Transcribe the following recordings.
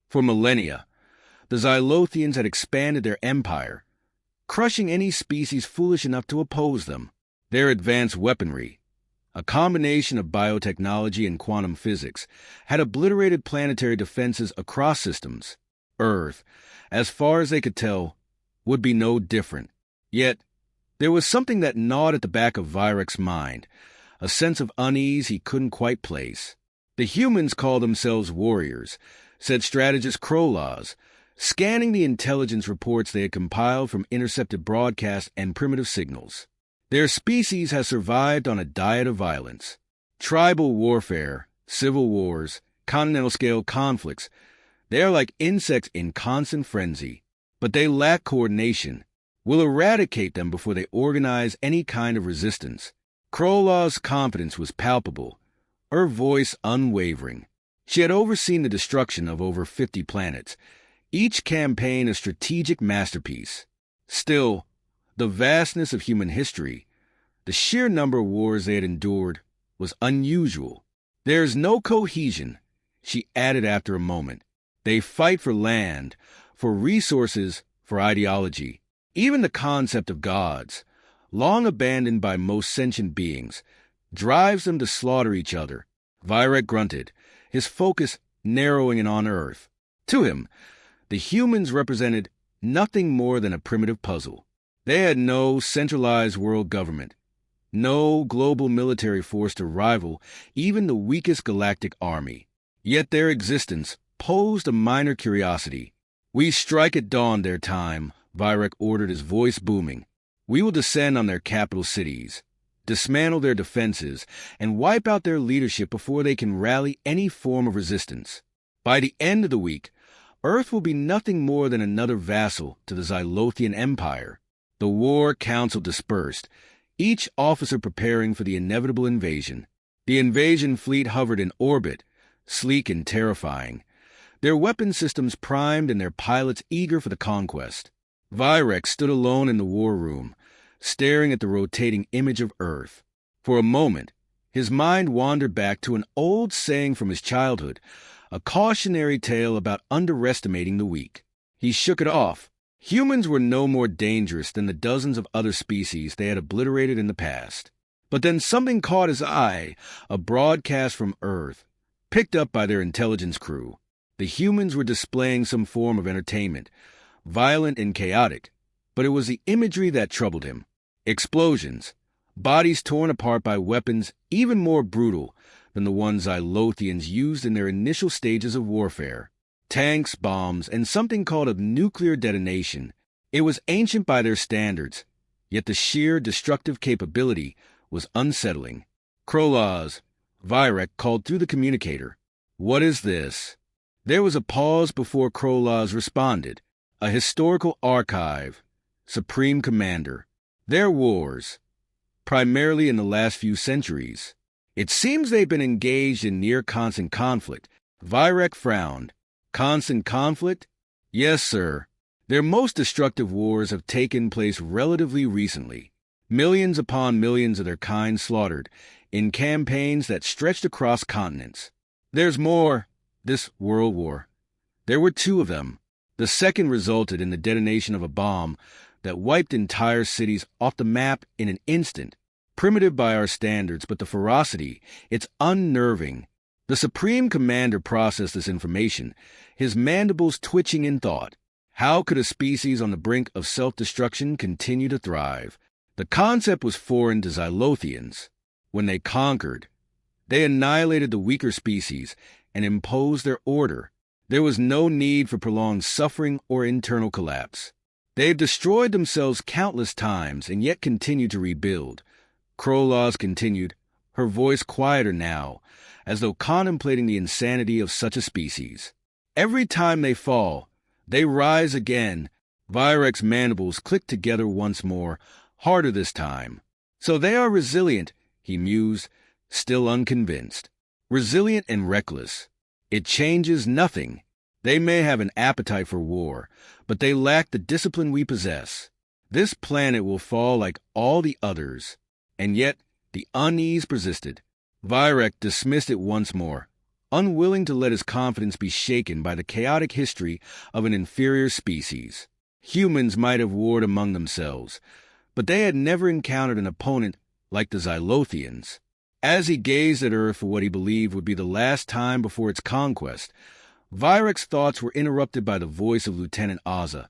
For millennia, the Xylothians had expanded their empire, crushing any species foolish enough to oppose them. Their advanced weaponry, a combination of biotechnology and quantum physics, had obliterated planetary defenses across systems. Earth, as far as they could tell, would be no different. Yet, there was something that gnawed at the back of Virek's mind, a sense of unease he couldn't quite place. The humans called themselves warriors, said strategist Krolaz, scanning the intelligence reports they had compiled from intercepted broadcasts and primitive signals. Their species has survived on a diet of violence. Tribal warfare, civil wars, continental-scale conflicts. They are like insects in constant frenzy, but they lack coordination. We'll eradicate them before they organize any kind of resistance. Krolaz's confidence was palpable, her voice unwavering. She had overseen the destruction of over 50 planets, each campaign a strategic masterpiece. Still, the vastness of human history, the sheer number of wars they had endured, was unusual. There is no cohesion, she added after a moment. They fight for land, for resources, for ideology. Even the concept of gods, long abandoned by most sentient beings, drives them to slaughter each other. Virek grunted, his focus narrowing in on Earth. To him, the humans represented nothing more than a primitive puzzle. They had no centralized world government, no global military force to rival even the weakest galactic army. Yet their existence posed a minor curiosity. "We strike at dawn their time," Virek ordered, his voice booming. "We will descend on their capital cities, dismantle their defenses, and wipe out their leadership before they can rally any form of resistance. By the end of the week, Earth will be nothing more than another vassal to the Xylothian Empire." The war council dispersed, each officer preparing for the inevitable invasion. The invasion fleet hovered in orbit, sleek and terrifying, their weapon systems primed and their pilots eager for the conquest. Virek stood alone in the war room, staring at the rotating image of Earth. For a moment, his mind wandered back to an old saying from his childhood, a cautionary tale about underestimating the weak. He shook it off. Humans were no more dangerous than the dozens of other species they had obliterated in the past. But then something caught his eye, a broadcast from Earth, picked up by their intelligence crew. The humans were displaying some form of entertainment, violent and chaotic, but it was the imagery that troubled him. Explosions, bodies torn apart by weapons even more brutal than the ones Xylothians used in their initial stages of warfare. Tanks, bombs, and something called a nuclear detonation. It was ancient by their standards, yet the sheer destructive capability was unsettling. "Krolaz," Virek called through the communicator. "What is this?" There was a pause before Krolaz responded. "A historical archive. Supreme Commander. Their wars, primarily in the last few centuries. It seems they've been engaged in near-constant conflict." Virek frowned. "Constant conflict?" "Yes, sir. Their most destructive wars have taken place relatively recently. Millions upon millions of their kind slaughtered, in campaigns that stretched across continents. There's more. This World War. There were 2 of them. The second resulted in the detonation of a bomb that wiped entire cities off the map in an instant. Primitive by our standards, but the ferocity, it's unnerving." The Supreme Commander processed this information, his mandibles twitching in thought. How could a species on the brink of self-destruction continue to thrive? The concept was foreign to Xylothians. When they conquered, they annihilated the weaker species and imposed their order. There was no need for prolonged suffering or internal collapse. They've destroyed themselves countless times and yet continue to rebuild. Krolaz continued, her voice quieter now, as though contemplating the insanity of such a species. "Every time they fall, they rise again." Virek's mandibles clicked together once more, harder this time. "So they are resilient," he mused, still unconvinced. "Resilient and reckless. It changes nothing. They may have an appetite for war, but they lack the discipline we possess. This planet will fall like all the others." And yet the unease persisted. Virek dismissed it once more. unwilling to let his confidence be shaken by the chaotic history of an inferior species. Humans might have warred among themselves, but they had never encountered an opponent like the Xylothians. As he gazed at Earth for what he believed would be the last time before its conquest, Virek's thoughts were interrupted by the voice of Lieutenant Aza,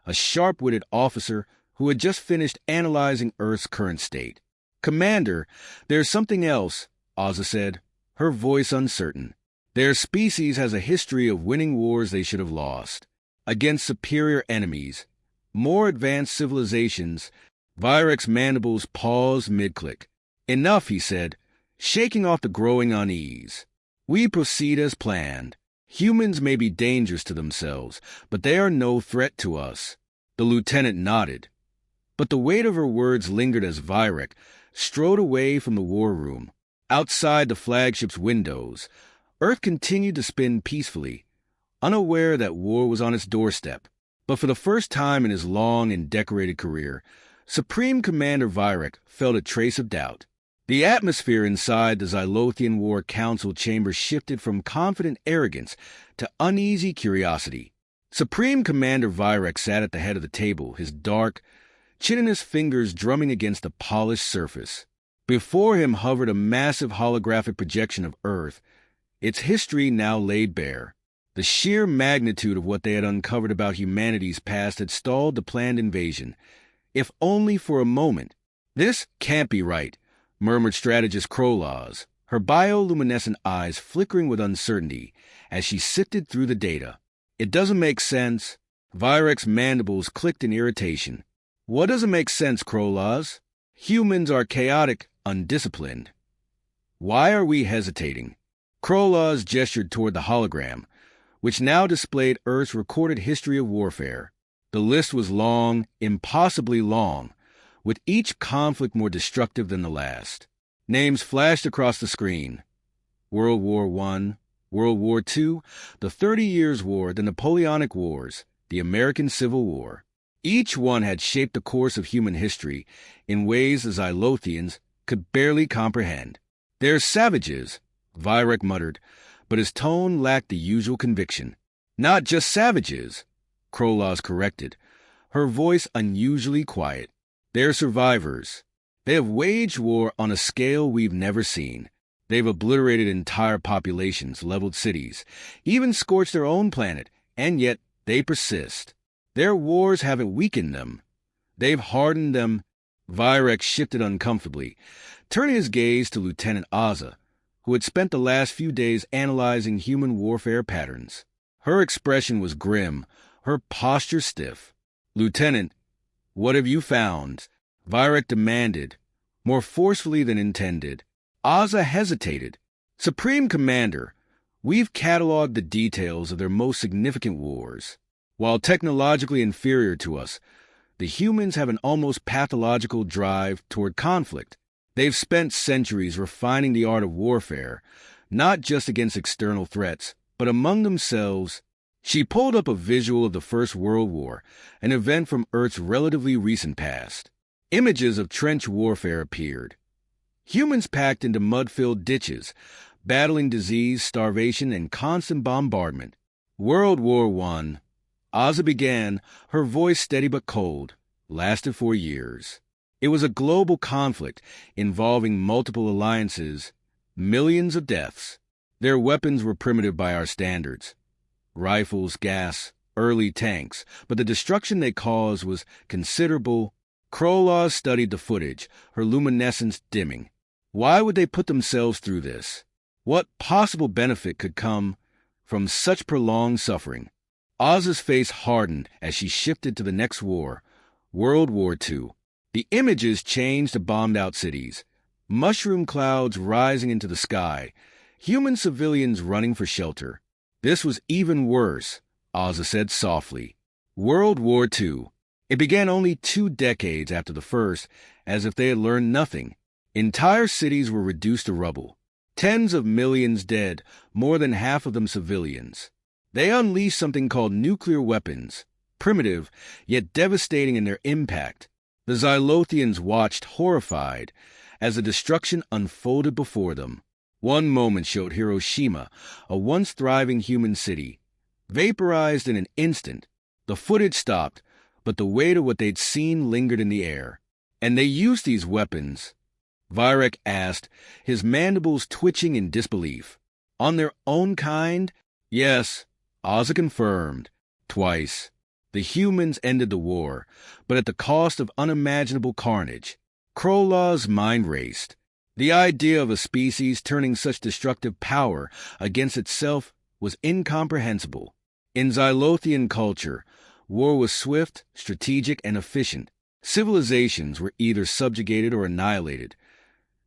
a sharp-witted officer who had just finished analyzing Earth's current state. "Commander, there's something else," Aza said, her voice uncertain. "Their species has a history of winning wars they should have lost. Against superior enemies, more advanced civilizations." Virek's mandibles paused mid-click. "Enough," he said, shaking off the growing unease. "We proceed as planned. Humans may be dangerous to themselves, but they are no threat to us." The lieutenant nodded, but the weight of her words lingered as Virek strode away from the war room. Outside the flagship's windows, Earth continued to spin peacefully, unaware that war was on its doorstep. But for the first time in his long and decorated career, Supreme Commander Virek felt a trace of doubt. The atmosphere inside the Xylothian War Council chamber shifted from confident arrogance to uneasy curiosity. Supreme Commander Virek sat at the head of the table, his dark, chitinous fingers drumming against the polished surface. Before him hovered a massive holographic projection of Earth, its history now laid bare. The sheer magnitude of what they had uncovered about humanity's past had stalled the planned invasion, if only for a moment. "This can't be right," murmured strategist Krolaz, her bioluminescent eyes flickering with uncertainty as she sifted through the data. "It doesn't make sense." Virek's mandibles clicked in irritation. "What doesn't make sense, Krolaz? Humans are chaotic, undisciplined. Why are we hesitating?" Krolaz gestured toward the hologram, which now displayed Earth's recorded history of warfare. The list was long, impossibly long, with each conflict more destructive than the last. Names flashed across the screen. World War I, World War II, the 30 Years' War, the Napoleonic Wars, the American Civil War. Each one had shaped the course of human history in ways the Xylothians could barely comprehend. "They're savages," Virek muttered, but his tone lacked the usual conviction. "Not just savages," Krolaz corrected, her voice unusually quiet. "They're survivors. They have waged war on a scale we've never seen. They've obliterated entire populations, leveled cities, even scorched their own planet, and yet they persist. Their wars haven't weakened them. They've hardened them." Virek shifted uncomfortably, turning his gaze to Lieutenant Aza, who had spent the last few days analyzing human warfare patterns. Her expression was grim, her posture stiff. "Lieutenant, what have you found?" Virek demanded, more forcefully than intended. Aza hesitated. "Supreme Commander, we've cataloged the details of their most significant wars. While technologically inferior to us, the humans have an almost pathological drive toward conflict. They've spent centuries refining the art of warfare, not just against external threats, but among themselves." She pulled up a visual of the First World War, an event from Earth's relatively recent past. Images of trench warfare appeared. Humans packed into mud-filled ditches, battling disease, starvation, and constant bombardment. World War I, Aza began, her voice steady but cold, lasted for years. It was a global conflict involving multiple alliances, millions of deaths. Their weapons were primitive by our standards. Rifles, gas, early tanks, but the destruction they caused was considerable. Krolaz studied the footage, her luminescence dimming. Why would they put themselves through this? What possible benefit could come from such prolonged suffering? Aza's face hardened as she shifted to the next war, World War II. The images changed to bombed-out cities, mushroom clouds rising into the sky, human civilians running for shelter. "This was even worse," Aza said softly. World War II. It began only 2 decades after the first, as if they had learned nothing. Entire cities were reduced to rubble. Tens of millions dead, more than half of them civilians. They unleashed something called nuclear weapons, primitive, yet devastating in their impact. The Xylothians watched horrified as the destruction unfolded before them. One moment showed Hiroshima, a once thriving human city, vaporized in an instant. The footage stopped, but the weight of what they'd seen lingered in the air. And they used these weapons? Vyrek asked, his mandibles twitching in disbelief. On their own kind? Yes, Ozza confirmed. Twice. The humans ended the war, but at the cost of unimaginable carnage. Krolah's mind raced. The idea of a species turning such destructive power against itself was incomprehensible. In Xylothian culture, war was swift, strategic, and efficient. Civilizations were either subjugated or annihilated.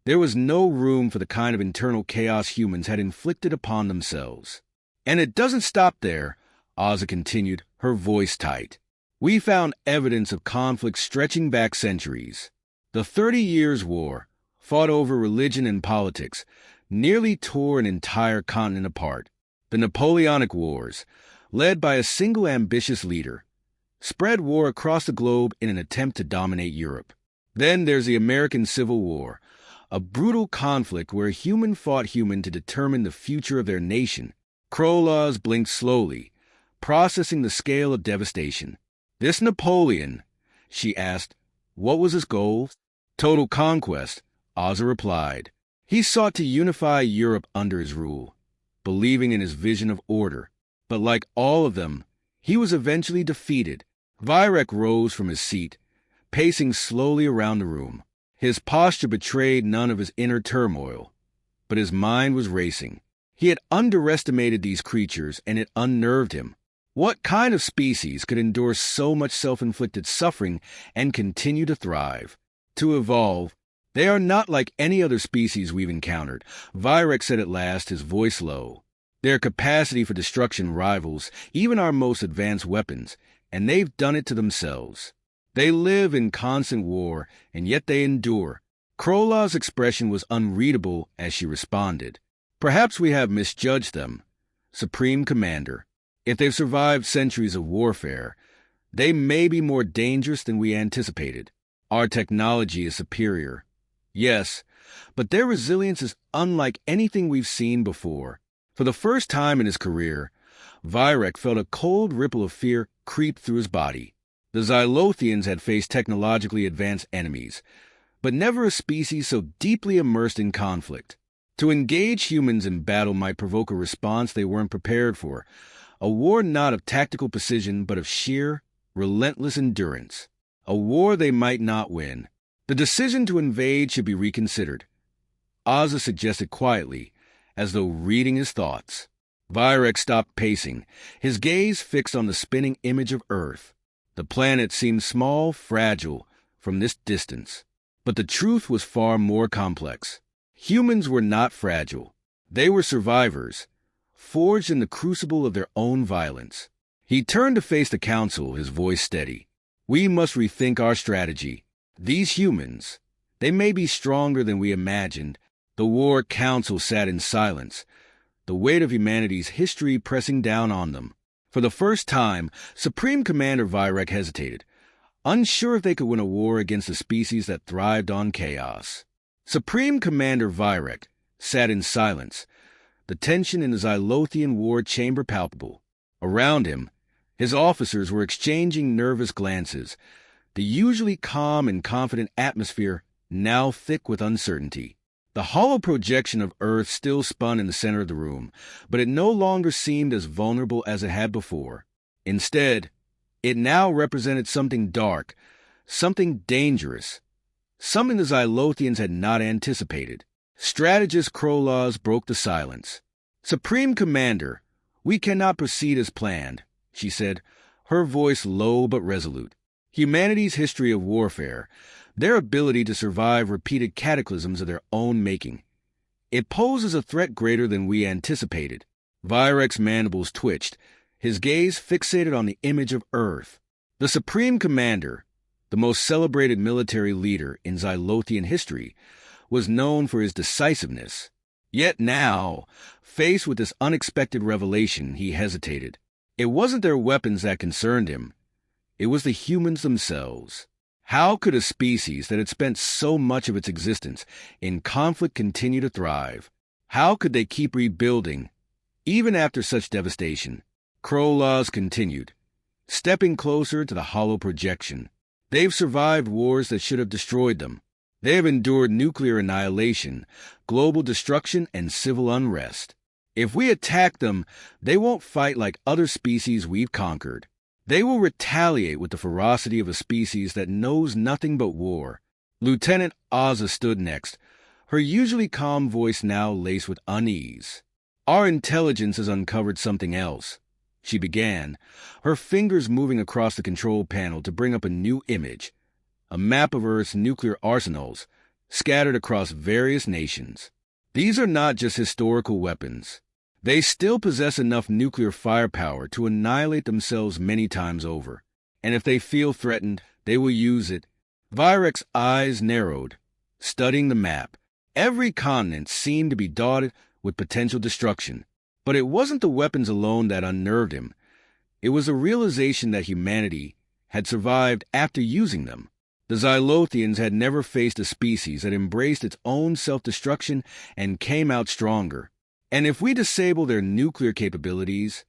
There was no room for the kind of internal chaos humans had inflicted upon themselves. And it doesn't stop there, Ozza continued, her voice tight. We found evidence of conflict stretching back centuries. The 30 Years' War, fought over religion and politics, nearly tore an entire continent apart. The Napoleonic Wars, led by a single ambitious leader, spread war across the globe in an attempt to dominate Europe. Then there's the American Civil War, a brutal conflict where human fought human to determine the future of their nation. Krolah's blinked slowly, processing the scale of devastation. This Napoleon, she asked, what was his goal? Total conquest, Ozza replied. He sought to unify Europe under his rule, believing in his vision of order. But like all of them, he was eventually defeated. Vyrek rose from his seat, pacing slowly around the room. His posture betrayed none of his inner turmoil, but his mind was racing. He had underestimated these creatures, and it unnerved him. What kind of species could endure so much self-inflicted suffering and continue to thrive? To evolve, they are not like any other species we've encountered, Vyrek said at last, his voice low. Their capacity for destruction rivals even our most advanced weapons, and they've done it to themselves. They live in constant war, and yet they endure. Krolah's expression was unreadable as she responded. Perhaps we have misjudged them, Supreme Commander. If they've survived centuries of warfare, they may be more dangerous than we anticipated. Our technology is superior. Yes, but their resilience is unlike anything we've seen before. For the first time in his career, Vyrek felt a cold ripple of fear creep through his body. The Xylothians had faced technologically advanced enemies, but never a species so deeply immersed in conflict. To engage humans in battle might provoke a response they weren't prepared for, a war not of tactical precision but of sheer, relentless endurance, a war they might not win. The decision to invade should be reconsidered, Ozza suggested quietly, as though reading his thoughts. Vyrek stopped pacing, his gaze fixed on the spinning image of Earth. The planet seemed small, fragile, from this distance. But the truth was far more complex. Humans were not fragile. They were survivors, forged in the crucible of their own violence. He turned to face the council, his voice steady. We must rethink our strategy. These humans, they may be stronger than we imagined. The War Council sat in silence, the weight of humanity's history pressing down on them. For the first time, Supreme Commander Vyrek hesitated, unsure if they could win a war against a species that thrived on chaos. Supreme Commander Vyrek sat in silence, the tension in the Xylothian war chamber palpable. Around him, his officers were exchanging nervous glances, the usually calm and confident atmosphere now thick with uncertainty. The hollow projection of Earth still spun in the center of the room, but it no longer seemed as vulnerable as it had before. Instead, it now represented something dark, something dangerous, something the Xylothians had not anticipated. Strategist Krolah's broke the silence. Supreme Commander, we cannot proceed as planned, she said, her voice low but resolute. Humanity's history of warfare, their ability to survive repeated cataclysms of their own making, it poses a threat greater than we anticipated. Vyrek's mandibles twitched, his gaze fixated on the image of Earth. The Supreme Commander, the most celebrated military leader in Xylothian history, was known for his decisiveness. Yet now, faced with this unexpected revelation, he hesitated. It wasn't their weapons that concerned him. It was the humans themselves. How could a species that had spent so much of its existence in conflict continue to thrive? How could they keep rebuilding, even after such devastation? Krolaz continued, stepping closer to the hollow projection. They've survived wars that should have destroyed them. They have endured nuclear annihilation, global destruction, and civil unrest. If we attack them, they won't fight like other species we've conquered. They will retaliate with the ferocity of a species that knows nothing but war. Lieutenant Ozza stood next, her usually calm voice now laced with unease. Our intelligence has uncovered something else, she began, her fingers moving across the control panel to bring up a new image, a map of Earth's nuclear arsenals, scattered across various nations. These are not just historical weapons. They still possess enough nuclear firepower to annihilate themselves many times over. And if they feel threatened, they will use it. Virek's eyes narrowed, studying the map. Every continent seemed to be dotted with potential destruction. But it wasn't the weapons alone that unnerved him. It was the realization that humanity had survived after using them. The Xylothians had never faced a species that embraced its own self-destruction and came out stronger. And if we disable their nuclear capabilities,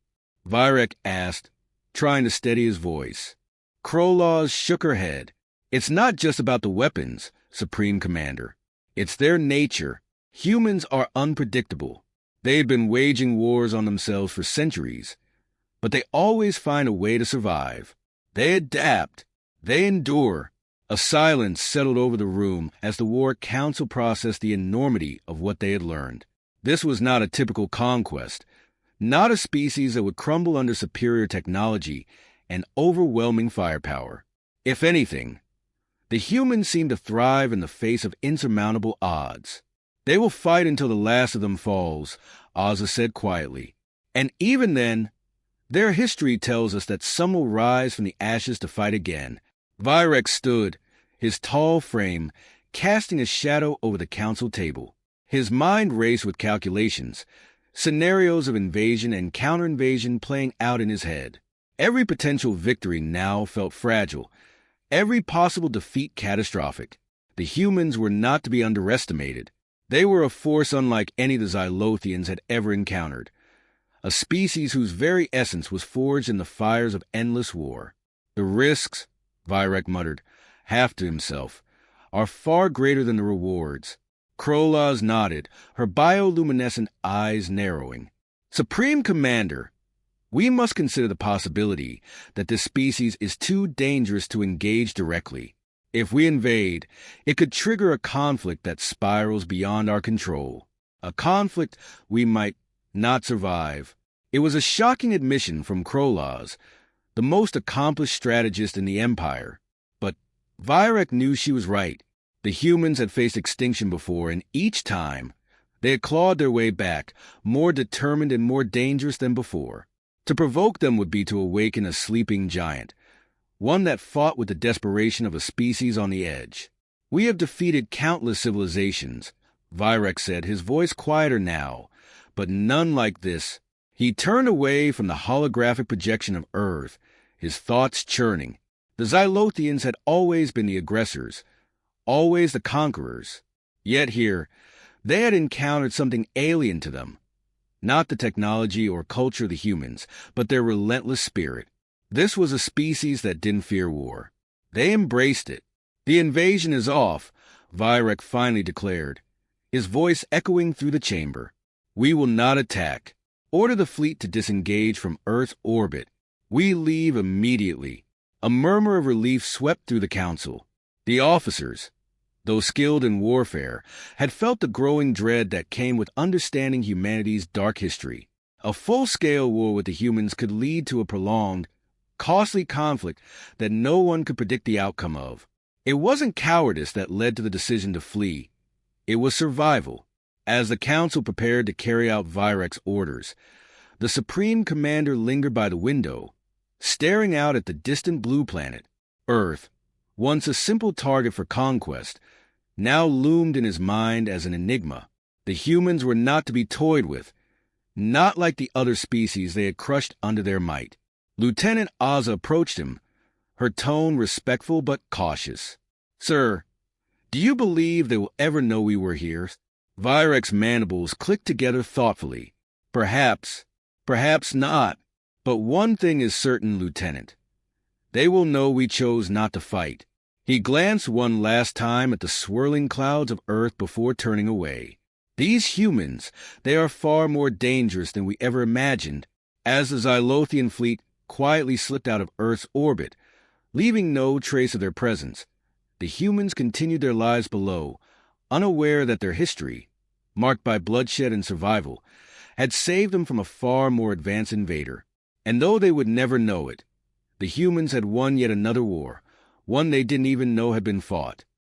Virek asked, trying to steady his voice. Krolaz shook her head. It's not just about the weapons, Supreme Commander. It's their nature. Humans are unpredictable. They had been waging wars on themselves for centuries, but they always find a way to survive. They adapt. They endure. A silence settled over the room as the War Council processed the enormity of what they had learned. This was not a typical conquest, not a species that would crumble under superior technology and overwhelming firepower. If anything, the humans seem to thrive in the face of insurmountable odds. They will fight until the last of them falls, Ozza said quietly. And even then, their history tells us that some will rise from the ashes to fight again. Virek stood, his tall frame casting a shadow over the council table. His mind raced with calculations, scenarios of invasion and counter-invasion playing out in his head. Every potential victory now felt fragile, every possible defeat catastrophic. The humans were not to be underestimated. They were a force unlike any the Xylothians had ever encountered, a species whose very essence was forged in the fires of endless war. The risks, Virek muttered, half to himself, are far greater than the rewards. Krolaz nodded, her bioluminescent eyes narrowing. Supreme Commander, we must consider the possibility that this species is too dangerous to engage directly. If we invade, it could trigger a conflict that spirals beyond our control, a conflict we might not survive. It was a shocking admission from Krolaz, the most accomplished strategist in the Empire. But Virek knew she was right. The humans had faced extinction before, and each time, they had clawed their way back, more determined and more dangerous than before. To provoke them would be to awaken a sleeping giant, one that fought with the desperation of a species on the edge. We have defeated countless civilizations, Virek said, his voice quieter now, but none like this. He turned away from the holographic projection of Earth, his thoughts churning. The Xylothians had always been the aggressors, always the conquerors. Yet here, they had encountered something alien to them. Not the technology or culture of the humans, but their relentless spirit. This was a species that didn't fear war. They embraced it. The invasion is off, Virek finally declared, his voice echoing through the chamber. We will not attack. Order the fleet to disengage from Earth's orbit. We leave immediately. A murmur of relief swept through the council. The officers, though skilled in warfare, had felt the growing dread that came with understanding humanity's dark history. A full-scale war with the humans could lead to a prolonged, costly conflict that no one could predict the outcome of. It wasn't cowardice that led to the decision to flee. It was survival. As the council prepared to carry out Virek's orders, the Supreme Commander lingered by the window, staring out at the distant blue planet. Earth, once a simple target for conquest, now loomed in his mind as an enigma. The humans were not to be toyed with, not like the other species they had crushed under their might. Lieutenant Ozza approached him, her tone respectful but cautious. Sir, do you believe they will ever know we were here? Virek's mandibles clicked together thoughtfully. Perhaps, perhaps not. But one thing is certain, Lieutenant. They will know we chose not to fight. He glanced one last time at the swirling clouds of Earth before turning away. These humans, they are far more dangerous than we ever imagined. As the Xylothian fleet quietly slipped out of Earth's orbit, leaving no trace of their presence, the humans continued their lives below, unaware that their history, marked by bloodshed and survival, had saved them from a far more advanced invader. And though they would never know it, the humans had won yet another war, one they didn't even know had been fought.